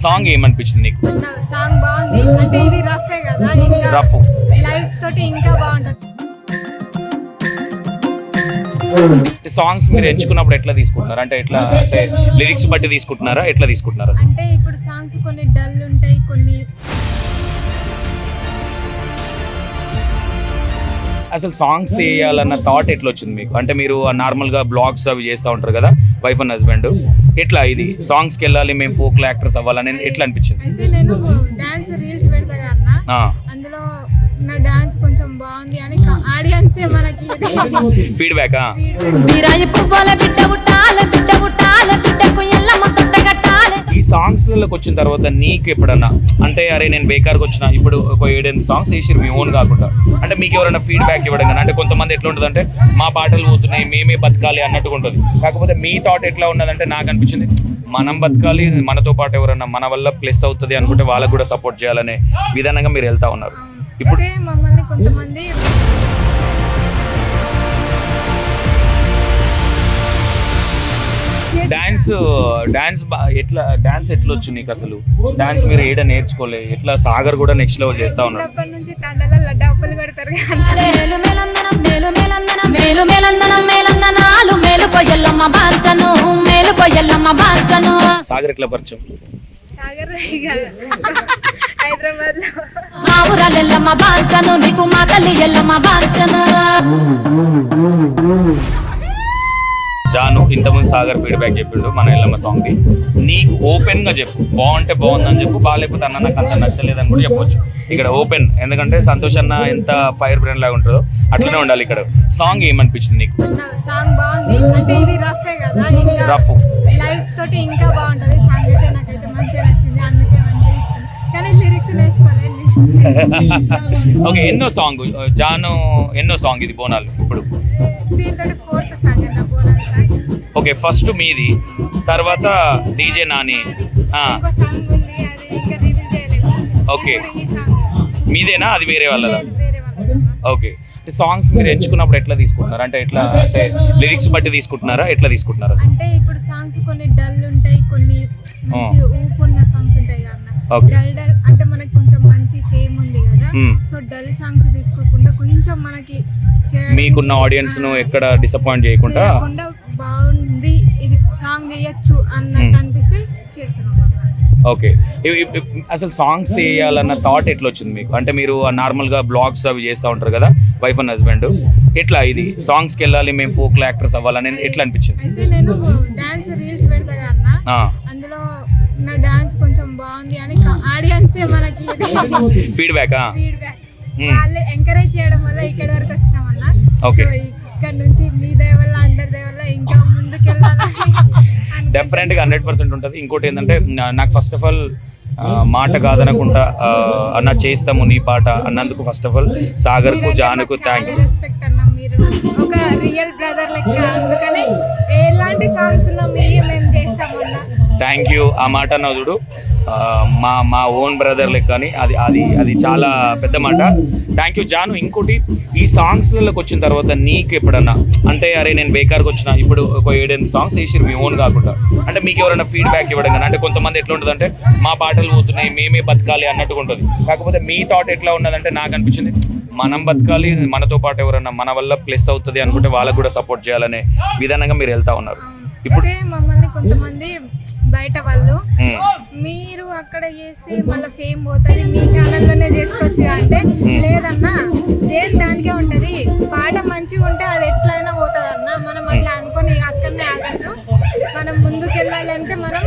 Song ఏమనిపించింది నీకు? Song బాగుంది, అంటే ఇది రఫే కదా, ఇంకా రఫ్ లైట్స్ తోటి ఇంకా బాగుంటది. సాంగ్స్ మీరు ఎంచుకున్నప్పుడు ఎట్లా తీసుకుంటున్నారు? అంటే ఎట్లా, అంటే లిరిక్స్ బట్టి తీసుకుంటున్నారా, ఎట్లా తీసుకుంటున్నారా? అంటే ఇప్పుడు సాంగ్స్ కొన్ని డల్ ఉంటాయి, కొన్ని అసలు సాంగ్స్ చేయాలన్న థాట్ ఎట్లా వచ్చింది మీకు? అంటే మీరు నార్మల్గా బ్లాగ్స్ అవి చేస్తూ ఉంటారు కదా, వైఫ్ అండ్ హస్బెండ్, ఎట్లా ఇది సాంగ్స్కి వెళ్ళాలి మేము ఫోక్ యాక్టర్స్ అవ్వాలని ఎట్లా అనిపించింది? అయితే నేను డాన్స్ రీల్స్ పెడతా కదా, అందులో నా డాన్స్ కొంచెం బాగుంది అని ఆడియన్స్ మనకి ఫీడ్బ్యాక్. ఈ సాంగ్స్లోకి వచ్చిన తర్వాత నీకు ఎప్పుడన్నా అంటే అరే నేను బేకార్కి వచ్చిన ఇప్పుడు ఒక 7-8 సాంగ్స్ వేసిరు మీ ఓన్ కాకుండా, అంటే మీకు ఎవరైనా ఫీడ్బ్యాక్ ఇవ్వడం కానీ, అంటే కొంతమంది ఎట్లా ఉంటుంది అంటే మా పాటలు పోతున్నాయి మేమే బతకాలి అన్నట్టుగా ఉంటుంది, కాకపోతే మీ థాట్ ఎట్లా ఉన్నదంటే నాకు అనిపించింది మనం బతకాలి, మనతో పాటు ఎవరైనా మన వల్ల ప్లస్ అవుతుంది అనుకుంటే వాళ్ళకు కూడా సపోర్ట్ చేయాలనే విధానంగా మీరు వెళ్తా ఉన్నారు. ఇప్పుడు మమ్మల్ని కొంతమంది డాన్స్ ఎట్లా వచ్చు నీకు? అసలు డాన్స్ మీరు ఏడ నేర్చుకోలే, ఎట్లా సాగర్ కూడా నెక్స్ట్ లెవెల్ చేస్తా ఉన్నాడు. చిన్నప్పటి నుంచి తండలలో డబ్బులు కొడతారు సాగర్ ఎట్లా పరిచయం? సాగర్ హైదరాబాద్ జాను ఇంతకుముందు సాగర్ ఫీడ్బ్యాక్ చెప్పిండు మన ఎల్లమ్మ సాంగ్కి, నీకు ఓపెన్ గా చెప్పు, బాగుంటే బాగుందని చెప్పు, బాగాలేకపోతే అన్న నాకు అంత నచ్చలేదని కూడా చెప్పొచ్చు. ఇక్కడ ఓపెన్, ఎందుకంటే సంతోష్ అన్న ఎంత ఫైర్ బ్రాండ్ లాగా ఉంటుందో అట్లనే ఉండాలి. ఇక్కడ సాంగ్ ఏమనిపించింది నీకు? సాంగ్ బాగుంది, అంటే ఇది రఫే కదా, ఇంకా రఫ్ లైట్స్ తోటి ఇంకా బాగుంటది. సాంగ్ అయితే నాకైతే మంచిగా నచ్చింది, అందుకే మంచిగా ఇస్తుంది, కానీ లిరిక్స్ నేర్చుకోలేదు. ఓకే, ఎన్నో సాంగ్ జాను, ఎన్నో సాంగ్ ఇది బోనాలు ఇప్పుడు? దీంతో 4th సాంగ్ అన్న బోనాలు సాంగ్. ఓకే, ఫస్ట్ మీది, తర్వాత డీజే నాని, ఇంకో సాంగ్ ఉంది, అది ఇంకా రివీల్ చేయలేదు. ఓకే, ఈ సాంగ్ మీదేనా అది వేరే వాళ్ళదా? వేరే వాళ్ళది. ఓకే, సాంగ్స్ మీరు ఎంచుకున్నప్పుడు ఎట్లా తీసుకుంటున్నారు? అంటే ఎట్లా, అంటే లిరిక్స్ బట్టి తీసుకుంటున్నారా, ఎట్లా తీసుకుంటున్నారా? అంటే ఇప్పుడు సాంగ్స్ కొన్ని డల్ ఉంటాయి, కొన్ని మంచి ఊపున్న సాంగ్స్ ఉంటాయి కదా. డల్ అంటే మనకి కొంచెం మంచి ఫేమ్ ఉంది కదా, సో డల్ సాంగ్స్ తీసుకోకుండా కొంచెం మనకి మీకున్న ఆడియన్స్ ను ఎక్కడ డిసప్పాయింట్ చేయకుండా బాగుంది ఇది సాంగ్ చేయొచ్చు అన్నట్టు అనిపిస్తే చేస్తున్నాం. ఓకే, అసలు సాంగ్స్ చేయాలన్న థాట్ ఎట్లా వచ్చింది మీకు? అంటే మీరు నార్మల్గా బ్లాగ్స్ అవి చేస్తూ ఉంటారు కదా, వైఫ్ అండ్ హస్బెండ్, ఎట్లా ఇది సాంగ్స్కి వెళ్ళాలి మేము ఫోక్ యాక్టర్స్ అవ్వాలని ఎట్లా అనిపించింది? అయితే నేను డాన్స్ రీల్స్ పెడతా కదా, అందులో నా డాన్స్ కొంచెం బాగుంది అని ఆడియన్స్ మనకి ఫీడ్బ్యాక్ వాళ్ళు ఎంకరేజ్ చేయడం వల్ల ఇక్కడ వరకు వచ్చినామన్నా. ఇక్కడ నుంచి మీ దయ వల్ల అందరి దయ వల్ల ఇంకా ముందుకు వెళ్ళాలని డెఫినెట్గా 100% ఉంటుంది. ఇంకోటి ఏంటంటే నాకు ఫస్ట్ ఆఫ్ ఆల్ మాట కాదనకుండా అన్న చేస్తాము నీ పాట అన్నందుకు ఫస్ట్ ఆఫ్ ఆల్ సాగర్కు జానుకు థ్యాంక్ యూ. రెస్పెక్ట్ అన్న, మీరు ఒక రియల్ బ్రదర్ లెక్క, అందుకనే ఎలాంటి సాంగ్స్ ఉన్నా మేము చేస్తామన్నా. Thank you. ఆ మాట నదుడు మా ఓన్ బ్రదర్ లెక్క అని, అది చాలా పెద్ద మాట. థ్యాంక్ యూ జాను. ఇంకోటి, ఈ సాంగ్స్లోకి వచ్చిన తర్వాత నీకు ఎప్పుడన్నా అంటే అరే నేను బేకార్కి వచ్చిన ఇప్పుడు ఒక 7-8 సాంగ్స్ వేసిరు మీ ఓన్ కాకుండా, అంటే మీకు ఎవరైనా ఫీడ్బ్యాక్ ఇవ్వడం కానీ, అంటే కొంతమంది ఎట్లా ఉంటుంది అంటే మా పాటలు పోతున్నాయి మేమే బతకాలి అన్నట్టుగా ఉంటుంది, కాకపోతే మీ థాట్ ఎట్లా ఉన్నదంటే నాకు అనిపించింది మనం బతకాలి, మనతో పాటు ఎవరైనా మన వల్ల ప్లస్ అవుతుంది అనుకుంటే వాళ్ళకు కూడా సపోర్ట్ చేయాలనే విధానంగా మీరు వెళ్తా ఉన్నారు. ఇప్పుడు మమ్మల్ని కొంతమంది బయట వాళ్ళు మీరు అక్కడ చేస్తే మళ్ళీ ఫేమ్ పోతుంది మీ ఛానల్లోనే చేసుకోవచ్చు అంటే, లేదన్నా దేని దానికే ఉంటుంది, పాట మంచిగా ఉంటే అది ఎట్లయినా పోతుంది అన్న. మనం అట్లా అనుకుని అక్కడనే ఆగద్దు, మనం ముందుకు వెళ్ళాలంటే మనం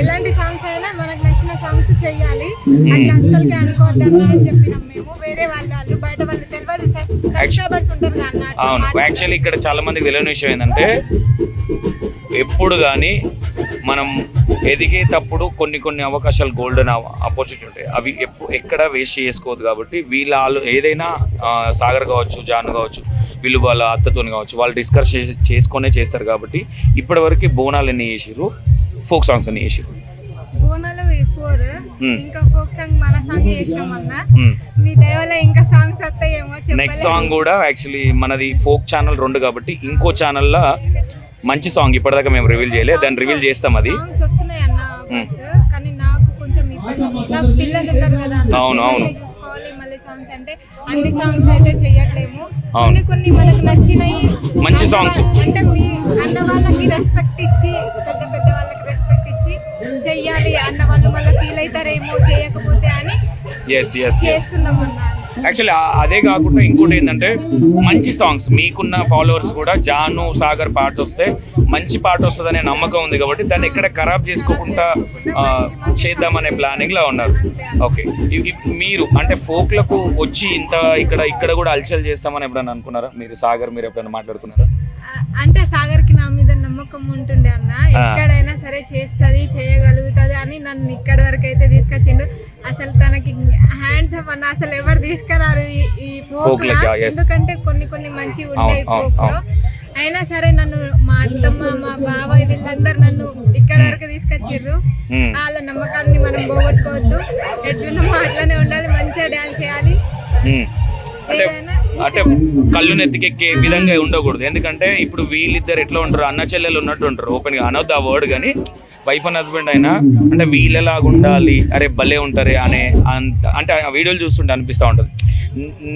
ఎలాంటి సాంగ్స్ అయినా మనకు నచ్చిన సాంగ్స్ చెయ్యాలి, అట్లా అస్సలకి అనుకోవద్దన్నా అని చెప్పినాం మేము. వేరే వాళ్ళు బయట వాళ్ళు తెలియదు, సబ్స్క్రైబర్స్ ఉంటారు కదా. అవును, యాక్చువల్లీ ఇక్కడ చాలా మందికి తెలియని విషయం ఏంటంటే ఎప్పుడు కానీ మనం ఎదిగేటప్పుడు కొన్ని అవకాశాలు గోల్డెన్ ఆపర్చునిటీ ఉంటాయి, అవి ఎక్కడ వేస్ట్ చేసుకోవద్దు. కాబట్టి వీళ్ళు ఏదైనా సాగర్ కావచ్చు, జాను కావచ్చు, వీళ్ళు వాళ్ళ అత్తతోని కావచ్చు, వాళ్ళు డిస్కస్ చేసుకునే చేస్తారు. కాబట్టి ఇప్పటివరకు బోనాలు ఎన్ని చేసిరు, ఫోక్ సాంగ్స్ ఎన్ని చేసిరు? బోనాలు 4, ఇంకా ఫోక్ సాంగ్ మన సాంగ్ చేసామన్నా. మీ దయవల్ల ఇంకా సాంగ్స్ వస్తాయేమో. నెక్స్ట్ సాంగ్ కూడా యాక్చువల్లీ మనది ఫోక్ ఛానల్ 2 కాబట్టి ఇంకో ఛానల్లో మంచి సాంగ్ ఇప్పటిదాకా మేము రివీల్ చేయలేదు, దాన్ని రివీల్ చేస్తాం. అది వస్తున్నాయి అన్న, కానీ నాకు కొంచెం మనకు పిల్లలు ఉన్నారు కదా అన్న, అవును, అవును. పిల్లల్ని చూసుకోవాలి. మళ్ళీ సాంగ్స్ అంటే అన్ని సాంగ్స్ అయితే చెయ్యట్లేము. అవును. కొన్ని మనకు నచ్చినవి మంచి songs. అంటే మీ అన్న వాళ్ళకి రెస్పెక్ట్ ఇచ్చి, పెద్ద పెద్ద వాళ్ళకి రెస్పెక్ట్ ఇచ్చి చెయ్యాలి. అన్న వాళ్ళు మళ్ళీ ఫీల్ అవుతారేమో చేయకపోతే అని ఎస్ ఎస్ ఎస్ చేస్తున్నాం అన్న. యాక్చువల్లీ అదే కాకుండా ఇంకోటి ఏంటంటే మంచి సాంగ్స్ మీకున్న ఫాలోవర్స్ కూడా జాను సాగర్ పాట వస్తే మంచి పాట వస్తుందనే నమ్మకం ఉంది కాబట్టి దాన్ని ఎక్కడ ఖరాబ్ చేసుకోకుండా చేద్దామనే ప్లానింగ్ లో ఉన్నారు. ఓకే, మీరు అంటే ఫోక్లకు వచ్చి ఇంత ఇక్కడ కూడా అల్చల్ చేస్తామని ఎప్పుడైనా అనుకున్నారా మీరు? సాగర్ మీరు ఎప్పుడైనా మాట్లాడుకున్నారా? అంటే సాగర్ కి నా మీద నమ్మకం ఉంటుండే అన్న, ఎక్కడైనా సరే చేస్తుంది చేయగలుగుతుంది అని నన్ను ఇక్కడి వరకు అయితే తీసుకొచ్చిండు. అసలు తనకి హ్యాండ్స్ అప్ అన్న, అసలు ఎవరు తీసుకురారు ఈ ఫోక్ లో, ఎందుకంటే కొన్ని మంచి ఉన్నాయి ఫోక్ లో. అయినా సరే నన్ను మా అత్తమ్మ మా బావ వీళ్ళందరూ నన్ను ఇక్కడ వరకు తీసుకొచ్చిర్రు. వాళ్ళ నమ్మకాన్ని మనం పోగొట్టుకోవద్దు, ఎట్లున్నామో అట్లనే ఉండాలి, మంచిగా డాన్స్ చేయాలి. అంటే కళ్ళు నెత్తికెక్కే విధంగా ఉండకూడదు. ఎందుకంటే ఇప్పుడు వీళ్ళిద్దరు ఎట్లా ఉంటారు, అన్న చెల్లెలు ఉన్నట్టు ఉంటారు. ఓపెన్ గా అనొద్దు ఆ వర్డ్, కానీ వైఫ్ అండ్ హస్బెండ్ అయినా అంటే వీళ్ళలాగా ఉండాలి, అరే భలే ఉంటారే అనే అంటే ఆ వీడియోలు చూస్తుంటే అనిపిస్తూ ఉంటుంది.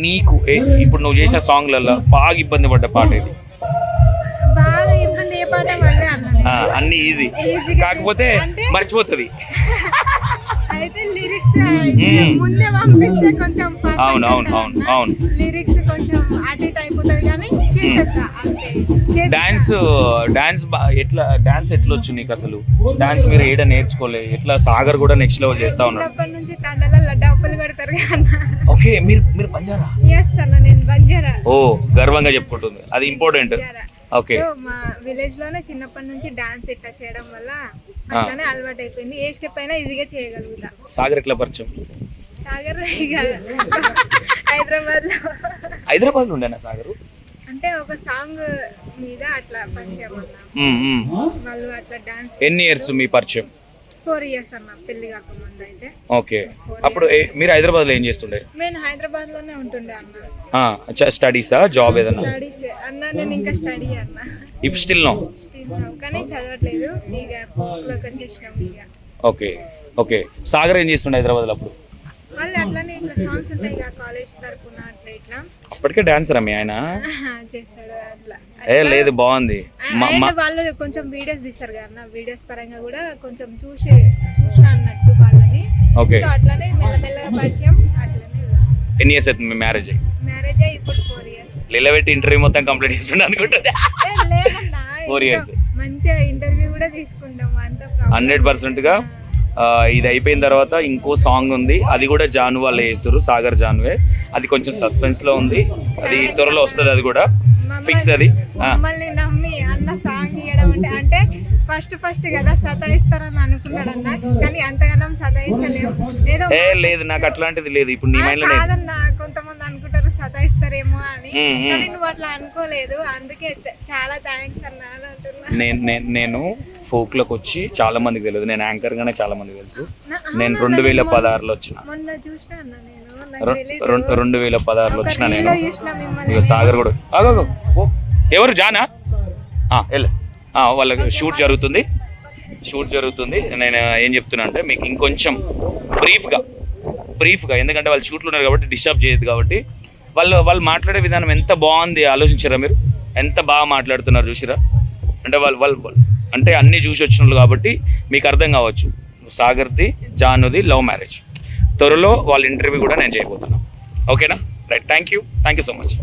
నీకు ఇప్పుడు నువ్వు చేసిన సాంగ్లలో బాగా ఇబ్బంది పడ్డ పాట ఇది? బాగా ఇబ్బంది ఏ పాట పడలే అన్న, అన్ని ఈజీ, కాకపోతే మర్చిపోతుంది. అయితే లిరిక్స్ ముందే పంపిస్తే కొంచెం అవును అవును అవును అవును లిరిక్స్ కొంచెం అటు ఇటు అయిపోతుంది, కానీ చేసేస్తా అంతే. డాన్స్ ఎట్లా వచ్చు నీకు అసలు? డాన్స్ మీరు ఏడ నేర్చుకోలే, ఎట్లా సాగర్ కూడా నెక్స్ట్ లెవెల్ చేస్తా ఉన్నాడు. చిన్నప్పటి నుంచి తండలలో డబ్బులు కొడతారు కదా. ఓకే, మీరు బంజారా? ఎస్ అన్న, నేను బంజారా. ఓ, గర్వంగా చెప్పుకుంటుంది, అది ఇంపార్టెంట్. ఓకే, మా విలేజ్ లోనే చిన్నప్పటి నుంచి డాన్స్ ఇట్లా చేయడం వల్ల అట్లానే అలవాటు అయిపోయింది. ఏ స్టెప్ అయినా ఈజీగా చేయగలుగుతా. సాగర్ ఎట్లా పరిచయం? సాగర్ హైదరాబాద్ లో ఉండేనా సాగర్? అంటే ఒక సాంగ్ మీద అట్లా పరిచయం అన్న. వాళ్ళు అట్లా డాన్స్. ఎన్ని ఇయర్స్ మీ పరిచయం? 4 years అన్న, పెళ్లి కాకముందు అయితే. ఓకే, అప్పుడు మీరు హైదరాబాద్ లో ఏం చేస్తుండే? నేను హైదరాబాద్ లోనే ఉంటుండే అన్న. స్టడీసా, జాబ్ ఏదన్నా? స్టడీస్ అన్న, నేను ఇంకా స్టడీ అన్న. ఇప్పుడు స్టిల్ నో? కానీ చదవట్లేదు, ఇక లోకి వచ్చేసినాం ఇక. ఓకే ఓకే, సాగర్ ఏం చేస్తుండే హైదరాబాద్ లో అప్పుడు? వాళ్ళు అట్లానే ఇంకా సాంగ్స్ ఉంటాయి ఇక కాలేజ్ తరపున అట్లా ఇట్లా. ఇప్పటికే డాన్సర్ మీ ఆయన? చేస్తాడు అట్లా. లేదు, బాగుంది. వాళ్ళు కొంచెం వీడియోస్ తీస్తారు కదా, వీడియోస్ పరంగా కూడా కొంచెం చూసిన అన్నట్టు వాళ్ళని. సో అట్లానే మెల్లమెల్లగా పరిచయం అట్లనే. ఎన్ని ఇయర్స్ అవుతుంది మీ మ్యారేజ్ అయ్యి? మ్యారేజ్ అయ్యి ఇప్పుడు 4 years. లీలబెట్టి ఇంటర్వ్యూ మొత్తం కంప్లీట్ చేస్తుండే అనుకుంటుంది. 4 years మంచిగా ఇంటర్వ్యూ కూడా తీసుకుంటాం అంతా 100%గా. ఇది అయిపోయిన తర్వాత ఇంకో సాంగ్ ఉంది, అది కూడా జాను వాళ్ళే చేస్తారు, సాగర్ జానువే. అది కొంచెం సస్పెన్స్ లో ఉంది, అది త్వరలో వస్తుంది, అది కూడా ఫిక్స్. అది మమ్మల్ని నమ్మి అన్న సాంగ్ ఇవ్వడం అంటే ఫస్ట్ కదా సతాయిస్తారని అనుకున్నాడు అన్న, కానీ అంతగానం సతాయించలేము. ఏదో లేదు, నాకు అట్లాంటిది లేదు. ఇప్పుడు నీ మైండ్ లో కాదన్నా, కొంతమంది అనుకుంటారు సతాయిస్తారేమో అని, కానీ నువ్వు అట్లా అనుకోలేదు. అందుకే చాలా థ్యాంక్స్ అన్న అంటున్నా. నేను ఫోక్ లోకి వచ్చి చాలా మందికి తెలియదు, నేను యాంకర్ గానే చాలా మందికి తెలుసు. నేను 2016లో వచ్చిన, మొన్న చూసినా అన్న నేను. 2016లో వచ్చిన నేను. ఇక సాగర్ కూడా ఎవరు జానా వెళ్ళు, వాళ్ళకి షూట్ జరుగుతుంది. నేను ఏం చెప్తున్నా అంటే మీకు ఇంకొంచెం బ్రీఫ్గా, ఎందుకంటే వాళ్ళు షూట్లు ఉన్నారు కాబట్టి డిస్టర్బ్ చేయదు కాబట్టి. వాళ్ళు మాట్లాడే విధానం ఎంత బాగుంది ఆలోచించారా మీరు? ఎంత బాగా మాట్లాడుతున్నారు చూసిరా? అంటే వాళ్ళు అంటే అన్నీ చూసి వచ్చిన కాబట్టి మీకు అర్థం కావచ్చు. సాగర్ది జానుది లవ్ మ్యారేజ్, త్వరలో వాళ్ళ ఇంటర్వ్యూ కూడా నేను చేయబోతున్నాను. ఓకేనా? Right, thank you so much.